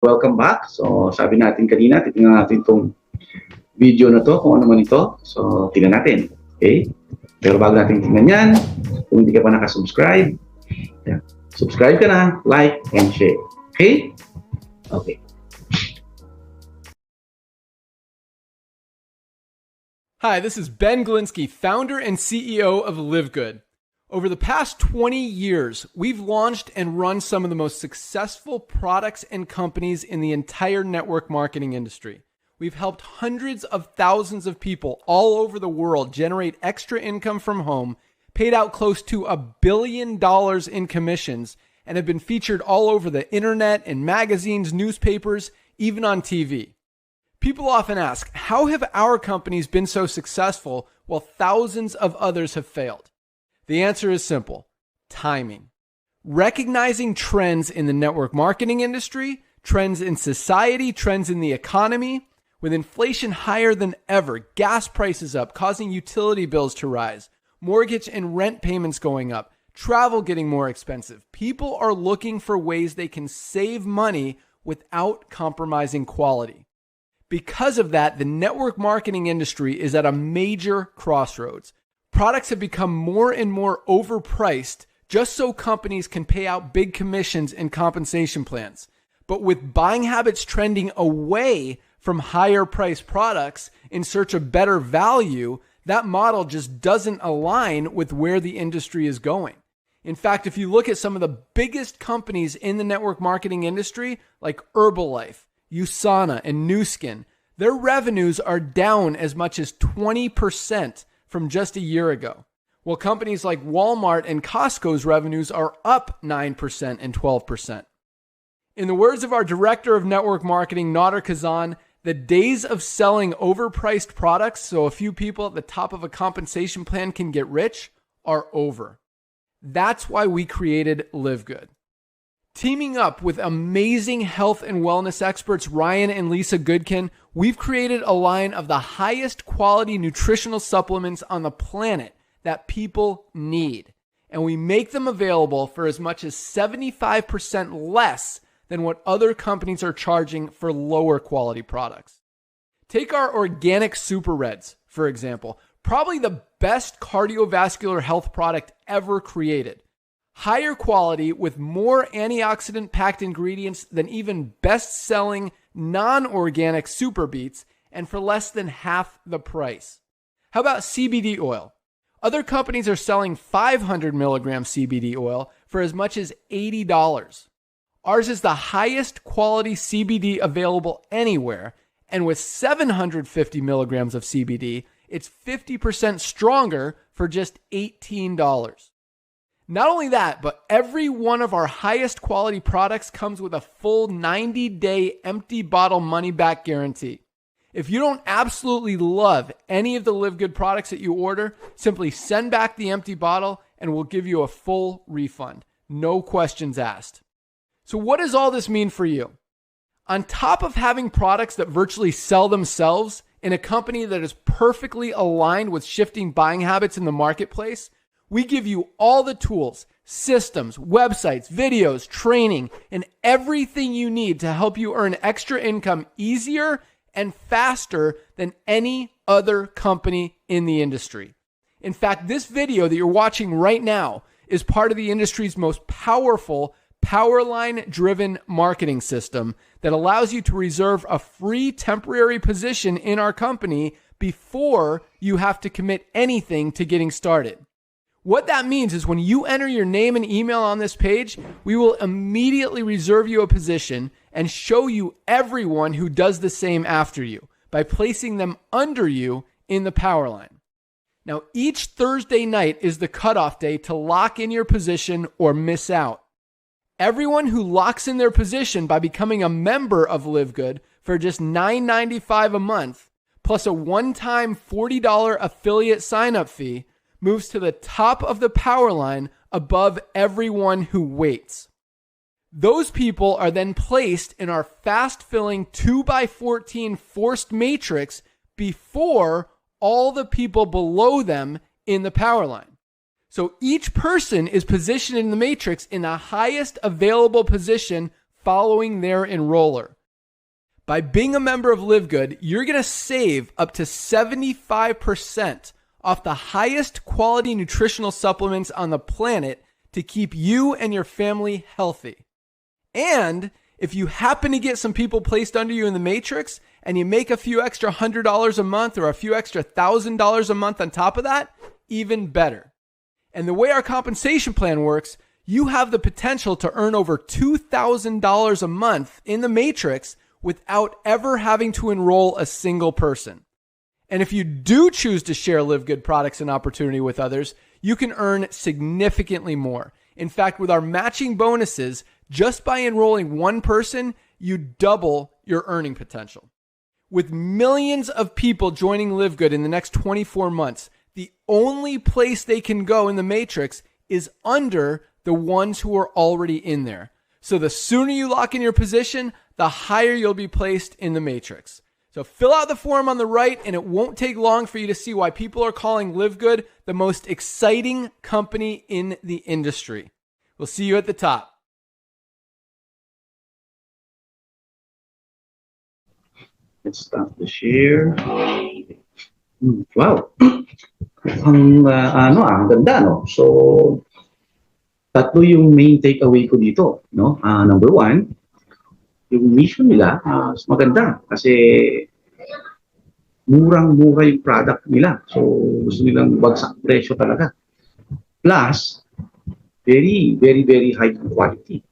Welcome back. So, sabi natin kanina, titingnan natin itong video na to, kung ano man ito. So, tingnan natin. Okay? Pero bago natin tingnan yan, kung hindi ka pa nakasubscribe, yan. Subscribe ka na, like, and share. Okay? Okay. Hi, this is Ben Glinsky, founder and CEO of LiveGood. Over the past 20 years, we've launched and run some of the most successful products and companies in the entire network marketing industry. We've helped hundreds of thousands of people all over the world generate extra income from home, paid out close to $1 billion in commissions, and have been featured all over the internet, in magazines, newspapers, even on TV. People often ask, how have our companies been so successful while thousands of others have failed? The answer is simple: timing. Recognizing trends in the network marketing industry, trends in society, trends in the economy. With inflation higher than ever, gas prices up, causing utility bills to rise, mortgage and rent payments going up, travel getting more expensive, people are looking for ways they can save money without compromising quality. Because of that, the network marketing industry is at a major crossroads. Products have become more and more overpriced just so companies can pay out big commissions and compensation plans. But with buying habits trending away from higher priced products in search of better value, that model just doesn't align with where the industry is going. In fact, if you look at some of the biggest companies in the network marketing industry, like Herbalife, USANA, and Nu Skin, their revenues are down as much as 20% from just a year ago, while companies like Walmart and Costco's revenues are up 9% and 12%. In the words of our director of network marketing, Nader Kazan, the days of selling overpriced products so a few people at the top of a compensation plan can get rich are over. That's why we created LiveGood. Teaming up with amazing health and wellness experts Ryan and Lisa Goodkin, we've created a line of the highest quality nutritional supplements on the planet that people need. And we make them available for as much as 75% less than what other companies are charging for lower quality products. Take our organic Super Reds, for example, probably the best cardiovascular health product ever created. Higher quality with more antioxidant-packed ingredients than even best-selling non-organic Super Beets, and for less than half the price. How about CBD oil? Other companies are selling 500 milligram CBD oil for as much as $80. Ours is the highest quality CBD available anywhere, and with 750 milligrams of CBD, it's 50% stronger for just $18. Not only that, but every one of our highest quality products comes with a full 90-day empty bottle money-back guarantee. If you don't absolutely love any of the LiveGood products that you order, simply send back the empty bottle and we'll give you a full refund. No questions asked. So what does all this mean for you? On top of having products that virtually sell themselves in a company that is perfectly aligned with shifting buying habits in the marketplace, we give you all the tools, systems, websites, videos, training, and everything you need to help you earn extra income easier and faster than any other company in the industry. In fact, this video that you're watching right now is part of the industry's most powerful Powerline-driven marketing system that allows you to reserve a free temporary position in our company before you have to commit anything to getting started. What that means is when you enter your name and email on this page, we will immediately reserve you a position and show you everyone who does the same after you by placing them under you in the power line. Now, each Thursday night is the cutoff day to lock in your position or miss out. Everyone who locks in their position by becoming a member of LiveGood for just $9.95 a month, plus a one-time $40 affiliate sign-up fee, moves to the top of the power line above everyone who waits. Those people are then placed in our fast-filling 2x14 forced matrix before all the people below them in the power line. So each person is positioned in the matrix in the highest available position following their enroller. By being a member of LiveGood, you're going to save up to 75% off the highest quality nutritional supplements on the planet to keep you and your family healthy. And if you happen to get some people placed under you in the matrix and you make a few extra $100 a month or a few extra $1,000 a month on top of that, even better. And the way our compensation plan works, you have the potential to earn over $2,000 a month in the matrix without ever having to enroll a single person. And if you do choose to share LiveGood products and opportunity with others, you can earn significantly more. In fact, with our matching bonuses, just by enrolling one person, you double your earning potential. With millions of people joining LiveGood in the next 24 months, the only place they can go in the matrix is under the ones who are already in there. So the sooner you lock in your position, the higher you'll be placed in the matrix. So fill out the form on the right, and it won't take long for you to see why people are calling LiveGood the most exciting company in the industry. We'll see you at the top. Let's stop the share. Wow. Ang ganda, no? So, tatlo yung main takeaway ko dito, no? Number one, yung mission nila, maganda kasi murang-mura yung product nila. So, gusto nilang bagsak presyo talaga. Plus, very, very, very high quality.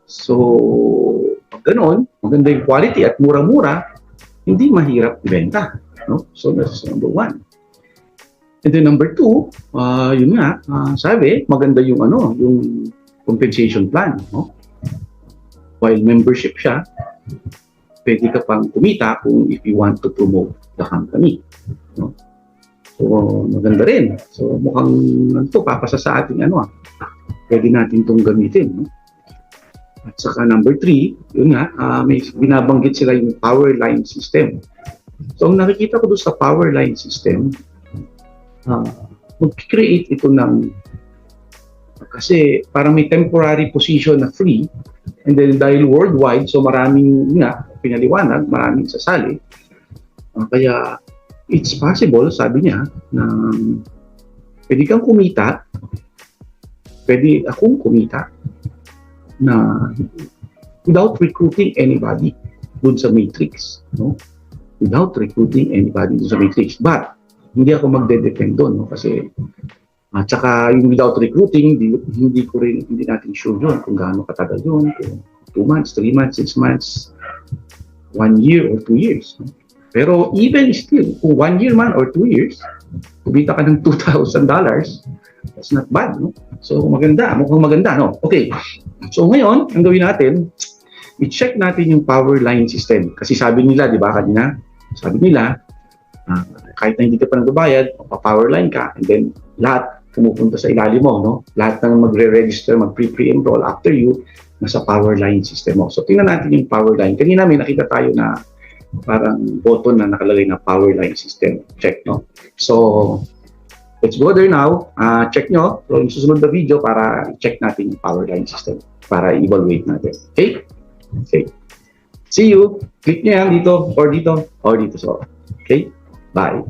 So, pag ganon, maganda yung quality at mura-mura, hindi mahirap ibenta. No? So, that's number one. And then number two, yun nga, sabi, maganda yung yung compensation plan. No? While membership siya, pwede ka pang kumita kung if you want to promote the company. No? So, maganda rin. So, mukhang papasa sa ating pwede natin itong gamitin. No? At saka number three, yun nga, may binabanggit sila yung power line system. So, ang nakikita ko doon sa power line system, mag-create ito ng, kasi parang may temporary position na free, and then dahil worldwide, so maraming nga, pinaliwanag, maraming sasali. Kaya, it's possible, sabi niya, na pwede kang kumita, pwede akong kumita, na without recruiting anybody dun sa matrix, no? Without recruiting anybody dun sa matrix. But, hindi ako magde-depend doon, no? Kasi, at saka yung without recruiting, hindi natin sure yun kung gaano katagal yun, kung 2 months, 3 months, 6 months, 1 year or 2 years. No? Pero even still, kung 1 year man or 2 years, kumita ka ng $2,000, that's not bad, no? So, maganda, mukhang maganda, no? Okay, so ngayon, ang gawin natin, i-check natin yung power line system. Kasi sabi nila, di ba, kanina, sabi nila, kahit na hindi ka pa nagbabayad, pa-power line ka, and then lahat pumupunta sa ilalim mo, no? Lahat ng magre-register, mag-pre-enroll after you, nasa power line system mo. So, tingnan natin yung power line. Kanina may nakita tayo na parang button na nakalagay na power line system. Check, no? So, let's go there now. Check nyo. So, yung susunod na video para check natin yung power line system para evaluate natin. Okay? Okay. See you. Click nyo yan dito or dito or dito. So, okay? Bye.